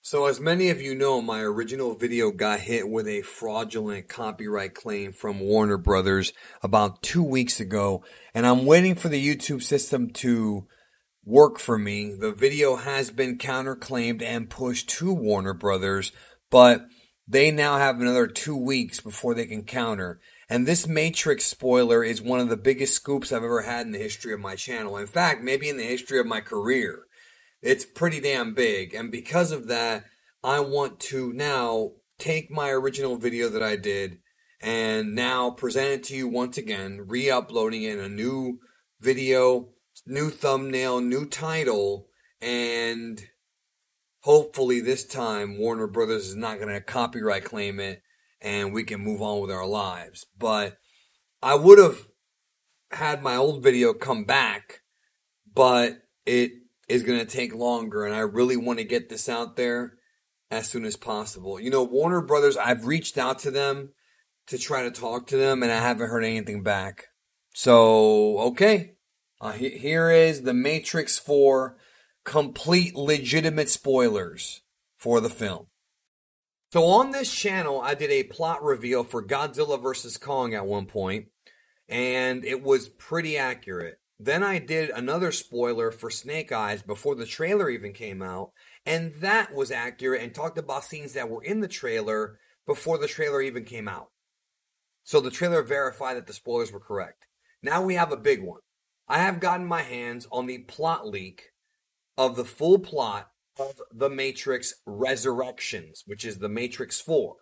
So, as many of you know, my original video got hit with a fraudulent copyright claim from Warner Brothers about 2 weeks ago, and I'm waiting for the YouTube system to work for me. The video has been counterclaimed and pushed to Warner Brothers, but they now have another 2 weeks before they can counter. And this Matrix spoiler is one of the biggest scoops I've ever had in the history of my channel. In fact, maybe in the history of my career. It's pretty damn big. And because of that, I want to now take my original video that I did and now present it to you once again, re-uploading it in a new video, new thumbnail, new title, and hopefully this time Warner Brothers is not going to copyright claim it and we can move on with our lives. But I would have had my old video come back, but it is going to take longer, and I really want to get this out there as soon as possible. You know, Warner Brothers, I've reached out to them to try to talk to them, and I haven't heard anything back. So, okay. Here is The Matrix 4 complete legitimate spoilers for the film. So on this channel, I did a plot reveal for Godzilla vs. Kong at one point, and it was pretty accurate. Then I did another spoiler for Snake Eyes before the trailer even came out, and that was accurate and talked about scenes that were in the trailer before the trailer even came out. So the trailer verified that the spoilers were correct. Now we have a big one. I have gotten my hands on the plot leak of the full plot of The Matrix Resurrections, which is The Matrix 4.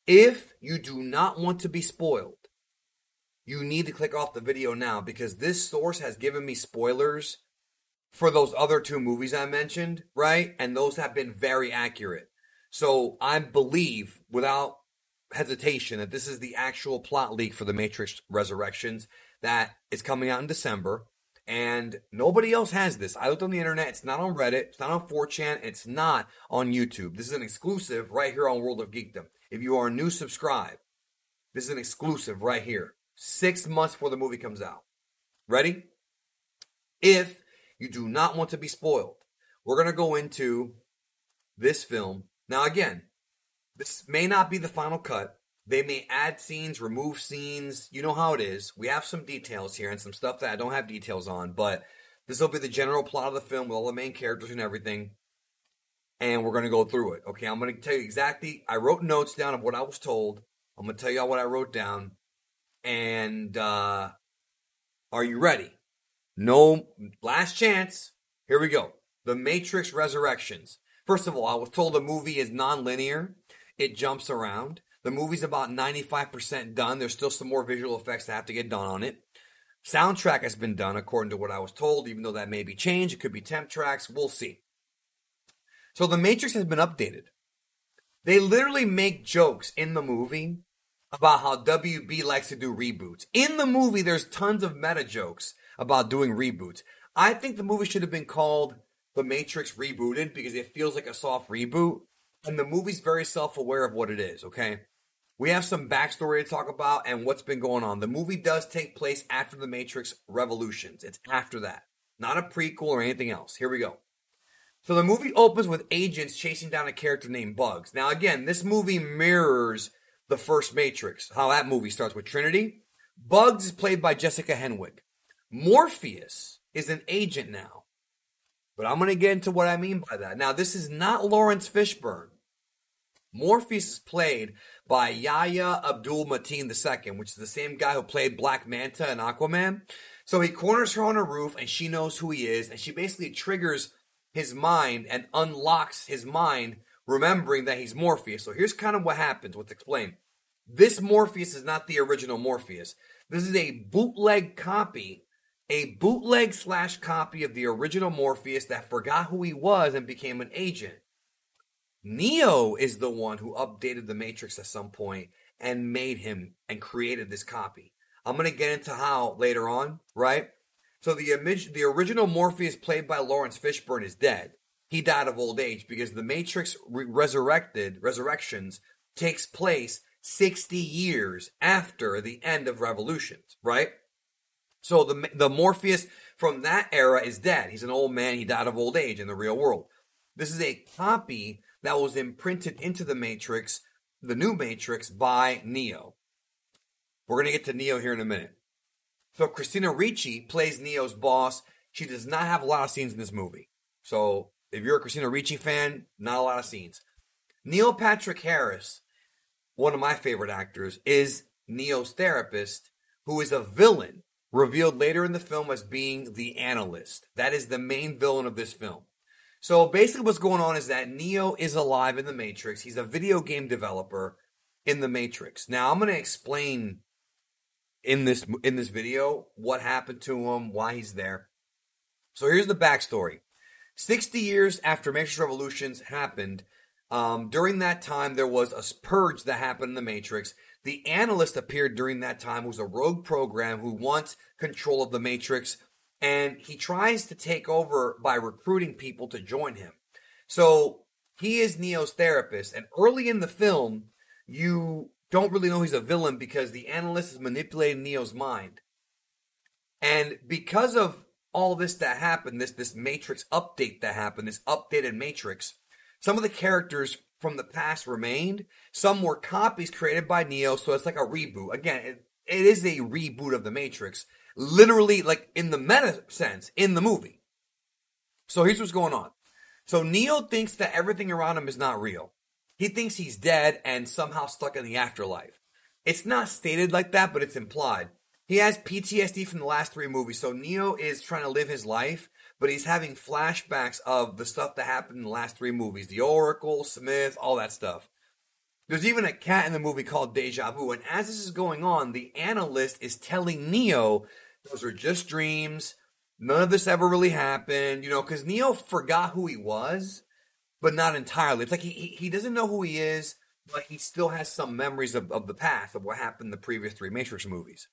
If you do not want to be spoiled, you need to click off the video now, because this source has given me spoilers for those other two movies I mentioned, right? And those have been very accurate. So I believe without hesitation that this is the actual plot leak for The Matrix Resurrections that is coming out in December. And nobody else has this. I looked on the internet. It's not on Reddit. It's not on 4chan. It's not on YouTube. This is an exclusive right here on World of Geekdom. If you are new, subscribe. This is an exclusive right here. 6 months before the movie comes out. Ready? If you do not want to be spoiled, we're going to go into this film. Now again, this may not be the final cut. They may add scenes, remove scenes. You know how it is. We have some details here and some stuff that I don't have details on, but this will be the general plot of the film with all the main characters and everything. And we're going to go through it. Okay, I'm going to tell you exactly. I wrote notes down of what I was told. I'm going to tell you all what I wrote down. And are you ready? No, last chance. Here we go. The Matrix Resurrections. First of all, I was told the movie is non-linear. It jumps around. The movie's about 95% done. There's still some more visual effects that have to get done on it. Soundtrack has been done according to what I was told, even though that may be changed. It could be temp tracks. We'll see. So The Matrix has been updated. They literally make jokes in the movie about how WB likes to do reboots. In the movie, there's tons of meta jokes about doing reboots. I think the movie should have been called The Matrix Rebooted because it feels like a soft reboot. And the movie's very self-aware of what it is, okay? We have some backstory to talk about and what's been going on. The movie does take place after The Matrix Revolutions. It's after that. Not a prequel or anything else. Here we go. So the movie opens with agents chasing down a character named Bugs. Now again, this movie mirrors the first Matrix, how that movie starts with Trinity. Bugs is played by Jessica Henwick. Morpheus is an agent now. But I'm going to get into what I mean by that. Now, this is not Lawrence Fishburne. Morpheus is played by Yahya Abdul-Mateen II, which is the same guy who played Black Manta in Aquaman. So he corners her on a roof, and she knows who he is, and she basically triggers his mind and unlocks his mind, remembering that he's Morpheus. So here's kind of what happens. Let's explain. This Morpheus is not the original Morpheus. This is a bootleg copy, a bootleg / copy of the original Morpheus that forgot who he was and became an agent. Neo is the one who updated the Matrix at some point and made him and created this copy. I'm going to get into how later on, right? So the original Morpheus played by Lawrence Fishburne is dead. He died of old age because the Matrix Resurrections takes place 60 years after the end of Revolutions, right? So the Morpheus from that era is dead. He's an old man. He died of old age in the real world. This is a copy that was imprinted into the Matrix, the new Matrix, by Neo. We're going to get to Neo here in a minute. So Christina Ricci plays Neo's boss. She does not have a lot of scenes in this movie. So if you're a Christina Ricci fan, not a lot of scenes. Neil Patrick Harris, one of my favorite actors, is Neo's therapist, who is a villain, revealed later in the film as being the analyst. That is the main villain of this film. So basically what's going on is that Neo is alive in the Matrix. He's a video game developer in the Matrix. Now I'm going to explain in this video what happened to him, why he's there. So here's the backstory. 60 years after Matrix Revolutions happened, during that time there was a purge that happened in the Matrix. The analyst appeared during that time, who's a rogue program who wants control of the Matrix, and he tries to take over by recruiting people to join him. So he is Neo's therapist, and early in the film, you don't really know he's a villain because the analyst is manipulating Neo's mind. And because of all this that happened, this Matrix update that happened, this updated Matrix, some of the characters from the past remained. Some were copies created by Neo, so it's like a reboot. Again, it is a reboot of the Matrix, literally like in the meta sense, in the movie. So here's what's going on. So Neo thinks that everything around him is not real. He thinks he's dead and somehow stuck in the afterlife. It's not stated like that, but it's implied. He has PTSD from the last 3 movies, so Neo is trying to live his life, but he's having flashbacks of the stuff that happened in the last 3 movies. The Oracle, Smith, all that stuff. There's even a cat in the movie called Deja Vu, and as this is going on, the analyst is telling Neo, those are just dreams, none of this ever really happened, because Neo forgot who he was, but not entirely. It's like he doesn't know who he is, but he still has some memories of the past, of what happened in the previous 3 Matrix movies.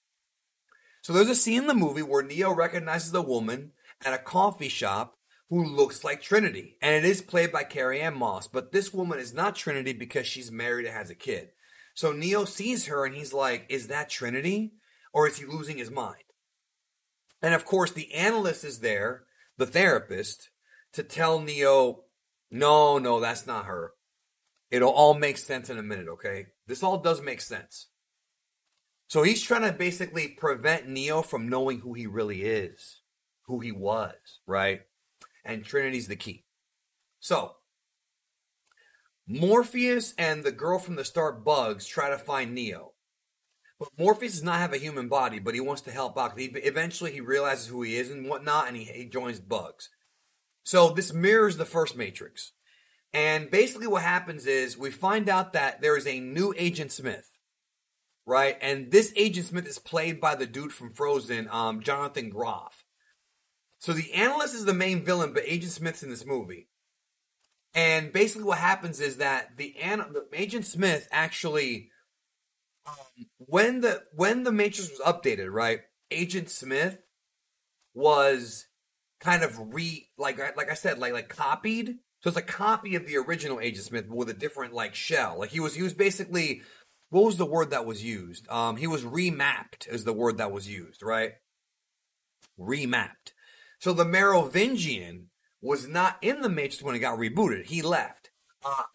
So there's a scene in the movie where Neo recognizes a woman at a coffee shop who looks like Trinity. And it is played by Carrie-Anne Moss. But this woman is not Trinity because she's married and has a kid. So Neo sees her and he's like, is that Trinity? Or is he losing his mind? And of course, the analyst is there, the therapist, to tell Neo, no, that's not her. It'll all make sense in a minute, okay? This all does make sense. So he's trying to basically prevent Neo from knowing who he really is, who he was, right? And Trinity's the key. So, Morpheus and the girl from the start, Bugs, try to find Neo. But Morpheus does not have a human body, but he wants to help out. Eventually he realizes who he is and whatnot, and he joins Bugs. So this mirrors the first Matrix. And basically what happens is we find out that there is a new Agent Smith. Right? And this Agent Smith is played by the dude from Frozen, Jonathan Groff. So the analyst is the main villain, but Agent Smith's in this movie. And basically what happens is that the Agent Smith actually, when the Matrix was updated, right? Agent Smith was kind of like I said, like copied. So it's a copy of the original Agent Smith with a different like shell. Like he was basically, what was the word that was used? He was remapped is the word that was used, right? Remapped. So the Merovingian was not in the Matrix when it got rebooted. He left.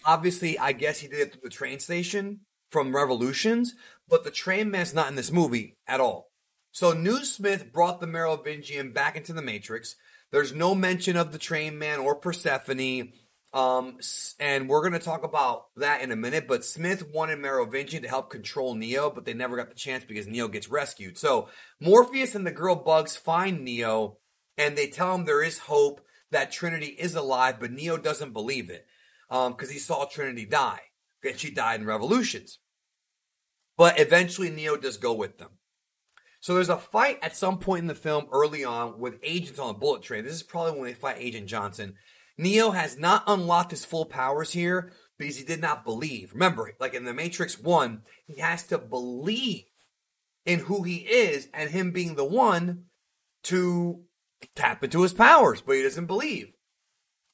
Obviously, I guess he did it through the train station from Revolutions, but the train man's not in this movie at all. So New Smith brought the Merovingian back into the Matrix. There's no mention of the train man or Persephone. And we're going to talk about that in a minute, but Smith wanted Merovingian to help control Neo, but they never got the chance because Neo gets rescued. So Morpheus and the girl Bugs find Neo, and they tell him there is hope, that Trinity is alive, but Neo doesn't believe it, because he saw Trinity die, and she died in Revolutions. But eventually Neo does go with them. So there's a fight at some point in the film early on with agents on a bullet train. This is probably when they fight Agent Johnson. Neo has not unlocked his full powers here because he did not believe. Remember, like in the Matrix 1, he has to believe in who he is and him being the one to tap into his powers, but he doesn't believe.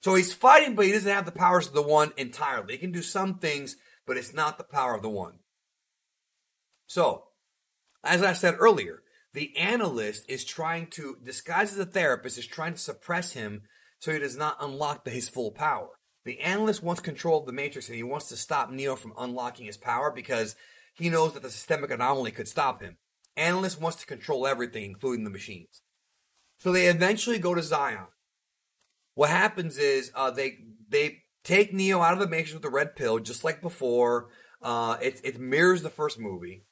So he's fighting, but he doesn't have the powers of the one entirely. He can do some things, but it's not the power of the one. So, as I said earlier, the analyst is trying to, disguised as a therapist, is trying to suppress him so he does not unlock his full power. The analyst wants control of the Matrix, and he wants to stop Neo from unlocking his power because he knows that the systemic anomaly could stop him. Analyst wants to control everything, including the machines. So they eventually go to Zion. What happens is they take Neo out of the Matrix with the red pill, just like before. It mirrors the first movie.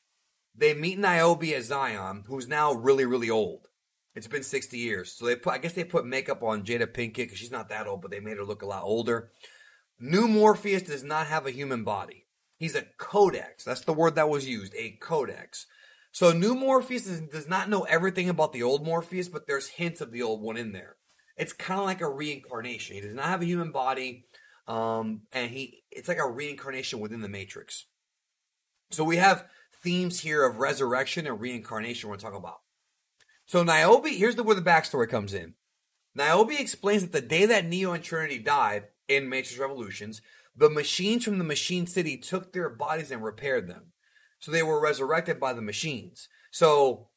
They meet Niobe at Zion, who's now really, really old. It's been 60 years. So I guess they put makeup on Jada Pinkett because she's not that old, but they made her look a lot older. New Morpheus does not have a human body. He's a codex. That's the word that was used, a codex. So New Morpheus does not know everything about the old Morpheus, but there's hints of the old one in there. It's kind of like a reincarnation. He does not have a human body, and it's like a reincarnation within the Matrix. So we have themes here of resurrection and reincarnation we're talking about. So Niobe, here's where the backstory comes in. Niobe explains that the day that Neo and Trinity died in Matrix Revolutions, the machines from the Machine City took their bodies and repaired them. So they were resurrected by the machines. So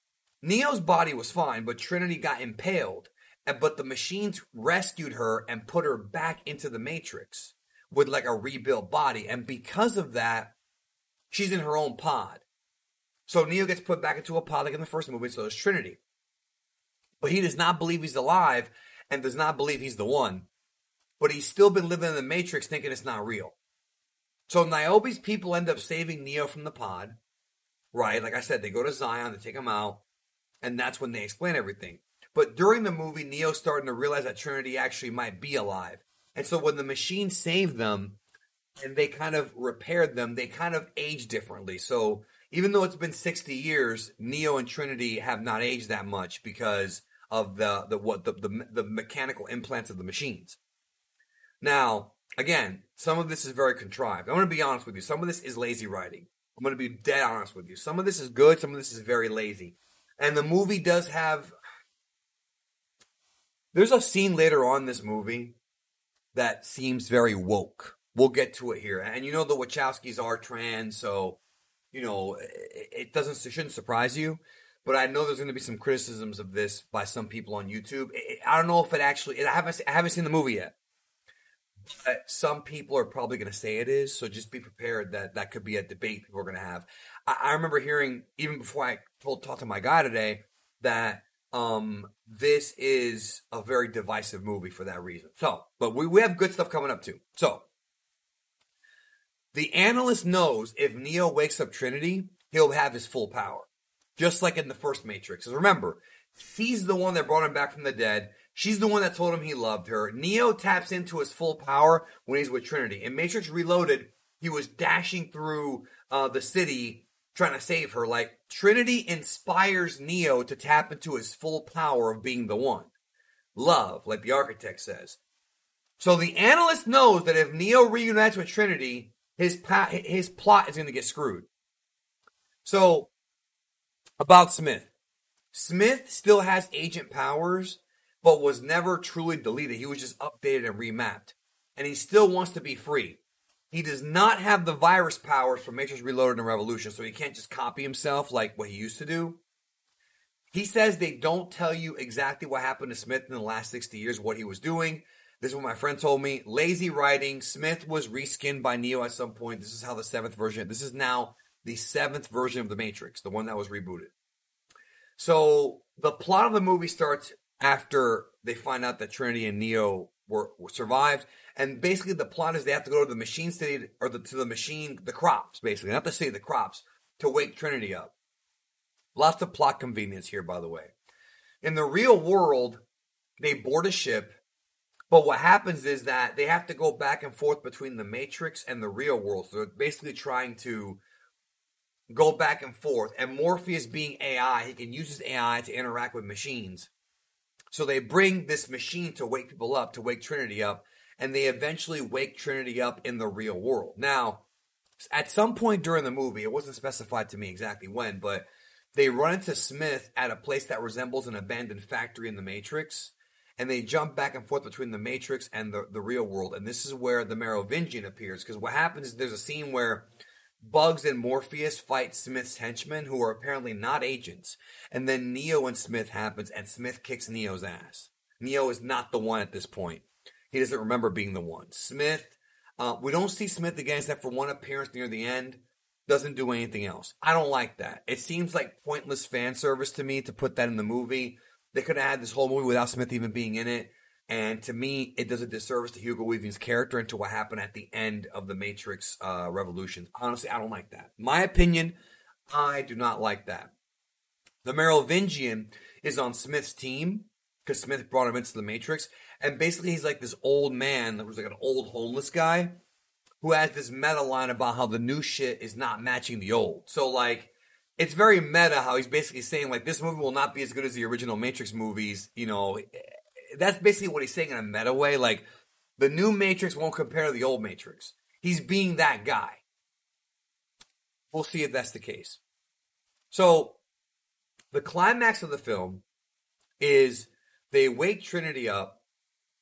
Neo's body was fine, but Trinity got impaled. But the machines rescued her and put her back into the Matrix with like a rebuilt body. And because of that, she's in her own pod. So Neo gets put back into a pod like in the first movie, so does Trinity. But he does not believe he's alive and does not believe he's the one. But he's still been living in the Matrix thinking it's not real. So Niobe's people end up saving Neo from the pod. Right? Like I said, they go to Zion, they take him out. And that's when they explain everything. But during the movie, Neo's starting to realize that Trinity actually might be alive. And so when the machine saved them and they kind of repaired them, they kind of age differently. So even though it's been 60 years, Neo and Trinity have not aged that much because of the mechanical implants of the machines. Now, again, some of this is very contrived. I'm going to be honest with you. Some of this is lazy writing. I'm going to be dead honest with you. Some of this is good. Some of this is very lazy. And the movie does have... There's a scene later on in this movie that seems very woke. We'll get to it here. And you know the Wachowskis are trans, so... You know, it shouldn't surprise you, but I know there's going to be some criticisms of this by some people on YouTube. I don't know if it actually, I haven't seen the movie yet, but some people are probably going to say it is. So just be prepared that could be a debate people are going to have. I remember hearing, even before I talked to my guy today, that this is a very divisive movie for that reason. So, but we have good stuff coming up too. So, the analyst knows if Neo wakes up Trinity, he'll have his full power. Just like in the first Matrix. Because remember, she's the one that brought him back from the dead. She's the one that told him he loved her. Neo taps into his full power when he's with Trinity. In Matrix Reloaded, he was dashing through the city trying to save her. Like, Trinity inspires Neo to tap into his full power of being the one. Love, like the architect says. So the analyst knows that if Neo reunites with Trinity, his plot is going to get screwed. So, about Smith. Smith still has agent powers, but was never truly deleted. He was just updated and remapped. And he still wants to be free. He does not have the virus powers from Matrix Reloaded and Revolution, so he can't just copy himself like what he used to do. He says they don't tell you exactly what happened to Smith in the last 60 years, what he was doing. This is what my friend told me. Lazy writing. Smith was reskinned by Neo at some point. This is how the 7th version. This is now the 7th version of the Matrix, the one that was rebooted. So the plot of the movie starts after they find out that Trinity and Neo were survived. And basically the plot is they have to go to the machine city, or to the machine, the crops, basically. Not the city, the crops, to wake Trinity up. Lots of plot convenience here, by the way. In the real world, they board a ship. But what happens is that they have to go back and forth between the Matrix and the real world. So they're basically trying to go back and forth. And Morpheus being AI, he can use his AI to interact with machines. So they bring this machine to wake people up, to wake Trinity up. And they eventually wake Trinity up in the real world. Now, at some point during the movie, it wasn't specified to me exactly when, but they run into Smith at a place that resembles an abandoned factory in the Matrix. And they jump back and forth between the Matrix and the real world. And this is where the Merovingian appears. Because what happens is there's a scene where Bugs and Morpheus fight Smith's henchmen, who are apparently not agents. And then Neo and Smith happens, and Smith kicks Neo's ass. Neo is not the one at this point. he doesn't remember being the one. Smith, we don't see Smith again except for one appearance near the end. Doesn't do anything else. I don't like that. It seems like pointless fan service to me to put that in the movie. They could have had this whole movie without Smith even being in it. And to me, it does a disservice to Hugo Weaving's character and to what happened at the end of the Matrix Revolution. Honestly, I don't like that. My opinion, I do not like that. The Merovingian is on Smith's team because Smith brought him into the Matrix. And basically, he's like this old man who's like an old homeless guy who has this meta line about how the new shit is not matching the old. So, like, it's very meta how he's basically saying, like, this movie will not be as good as the original Matrix movies. You know, that's basically what he's saying in a meta way. Like, the new Matrix won't compare to the old Matrix. He's being that guy. We'll see if that's the case. So, the climax of the film is they wake Trinity up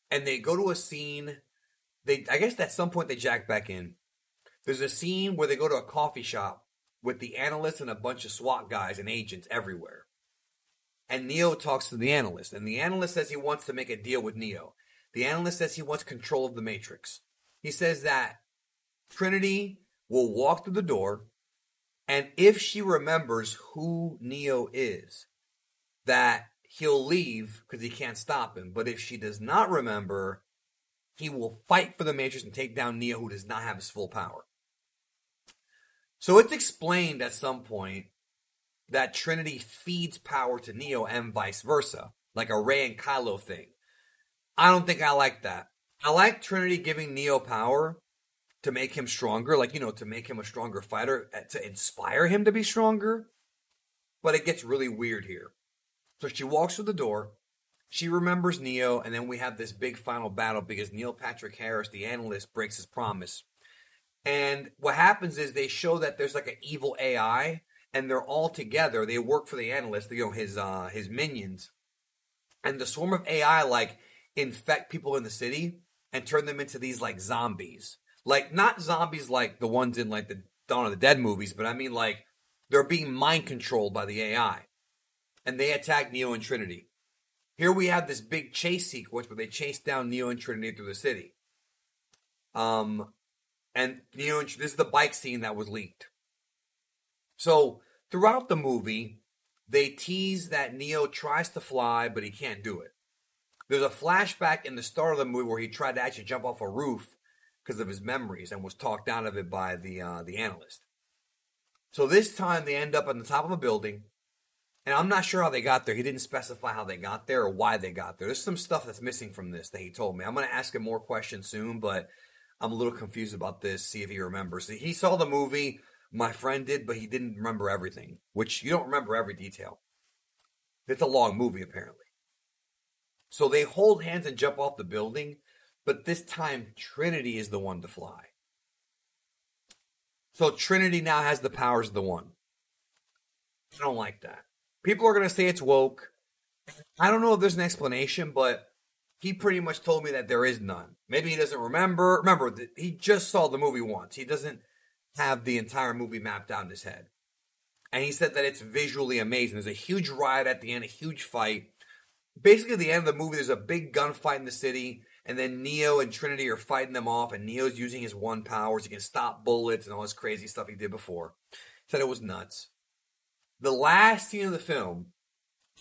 and they go to a scene. I guess at some point they jack back in. There's a scene where they go to a coffee shop with the analyst and a bunch of SWAT guys and agents everywhere. And Neo talks to the analyst, and the analyst says he wants to make a deal with Neo. The analyst says he wants control of the Matrix. He says that Trinity will walk through the door, and if she remembers who Neo is, that he'll leave because he can't stop him. But if she does not remember, he will fight for the Matrix and take down Neo, who does not have his full power. So it's explained at some point that Trinity feeds power to Neo and vice versa, like a Rey and Kylo thing. I don't think I like that. I like Trinity giving Neo power to make him stronger, like, you know, to make him a stronger fighter, to inspire him to be stronger. But it gets really weird here. So she walks through the door, she remembers Neo, and then we have this big final battle because Neil Patrick Harris, the analyst, breaks his promise. And what happens is they show that there's like an evil AI, and they're all together. They work for the analyst, you know, his minions. And the swarm of AI like infect people in the city and turn them into these like zombies. Like not zombies like the ones in like the Dawn of the Dead movies, but I mean like they're being mind controlled by the AI. And they attack Neo and Trinity. Here we have this big chase sequence where they chase down Neo and Trinity through the city. And Neo and this is the bike scene that was leaked. So throughout the movie, they tease that Neo tries to fly, but he can't do it. There's a flashback in the start of the movie where he tried to actually jump off a roof because of his memories and was talked out of it by the analyst. So this time they end up on the top of a building, and I'm not sure how they got there. He didn't specify how they got there or why they got there. There's some stuff that's missing from this that he told me. I'm going to ask him more questions soon, but I'm a little confused about this, see if he remembers. He saw the movie, my friend did, but he didn't remember everything, which you don't remember every detail. It's a long movie, apparently. So they hold hands and jump off the building, but this time Trinity is the one to fly. So Trinity now has the powers of the one. I don't like that. People are going to say it's woke. I don't know if there's an explanation, but he pretty much told me that there is none. Maybe he doesn't remember. Remember, he just saw the movie once. He doesn't have the entire movie mapped out in his head. And he said that it's visually amazing. There's a huge riot at the end, a huge fight. Basically, at the end of the movie, there's a big gunfight in the city, and then Neo and Trinity are fighting them off, and Neo's using his one powers. He can stop bullets and all this crazy stuff he did before. Said it was nuts. The last scene of the film,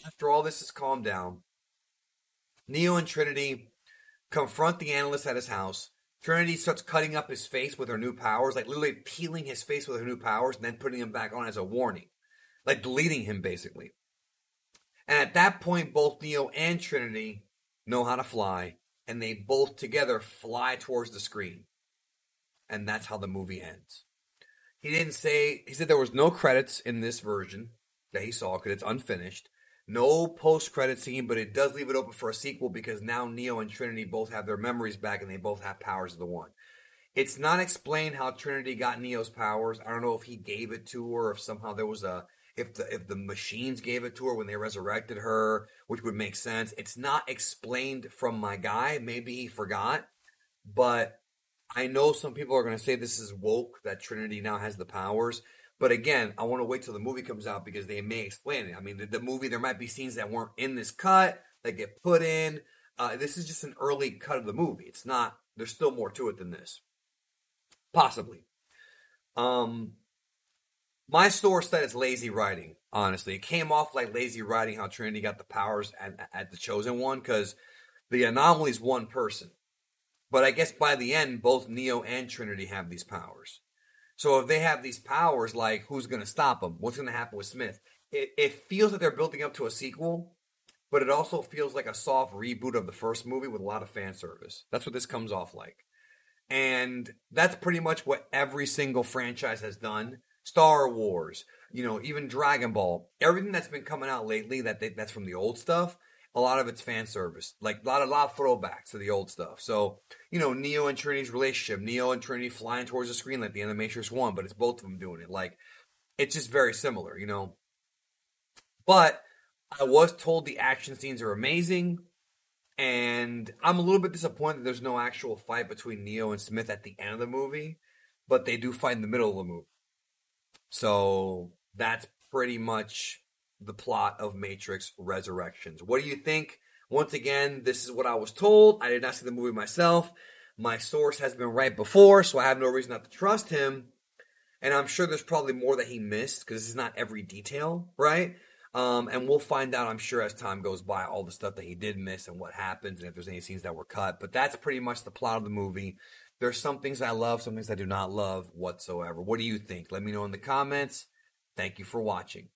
after all this is calmed down, Neo and Trinity confront the analyst at his house. Trinity starts cutting up his face with her new powers, like literally peeling his face with her new powers and then putting him back on as a warning. Like deleting him, basically. And at that point, both Neo and Trinity know how to fly, and they both together fly towards the screen. And that's how the movie ends. He said there was no credits in this version that he saw because it's unfinished. No post-credit scene, but it does leave it open for a sequel because now Neo and Trinity both have their memories back and they both have powers of the one. It's not explained how Trinity got Neo's powers. I don't know if he gave it to her, or if somehow there was if the machines gave it to her when they resurrected her, which would make sense. It's not explained from my guy. Maybe he forgot, but I know some people are going to say this is woke, that Trinity now has the powers. But again, I want to wait till the movie comes out because they may explain it. I mean, the movie, there might be scenes that weren't in this cut that get put in. This is just an early cut of the movie. It's not. There's still more to it than this, possibly. Um, my source said it's lazy writing. Honestly, it came off like lazy writing. How Trinity got the powers at the Chosen One, because the anomaly is one person. But I guess by the end, both Neo and Trinity have these powers. So if they have these powers, like, who's going to stop them? What's going to happen with Smith? It feels like they're building up to a sequel, but it also feels like a soft reboot of the first movie with a lot of fan service. That's what this comes off like. And that's pretty much what every single franchise has done. Star Wars, even Dragon Ball, everything that's been coming out lately that's from the old stuff. A lot of it's fan service, like a lot of throwbacks to the old stuff. So, Neo and Trinity's relationship, Neo and Trinity flying towards the screen like the end of Matrix One, but it's both of them doing it. Like, it's just very similar. But I was told the action scenes are amazing. And I'm a little bit disappointed that there's no actual fight between Neo and Smith at the end of the movie, but they do fight in the middle of the movie. So that's pretty much the plot of Matrix Resurrections. What do you think? Once again, this is what I was told. I did not see the movie myself. My source has been right before, so I have no reason not to trust him. And I'm sure there's probably more that he missed, because this is not every detail, right? And we'll find out, I'm sure, as time goes by, all the stuff that he did miss and what happens, and if there's any scenes that were cut. But that's pretty much the plot of the movie. There's some things I love, some things I do not love whatsoever. What do you think? Let me know in the comments. Thank you for watching.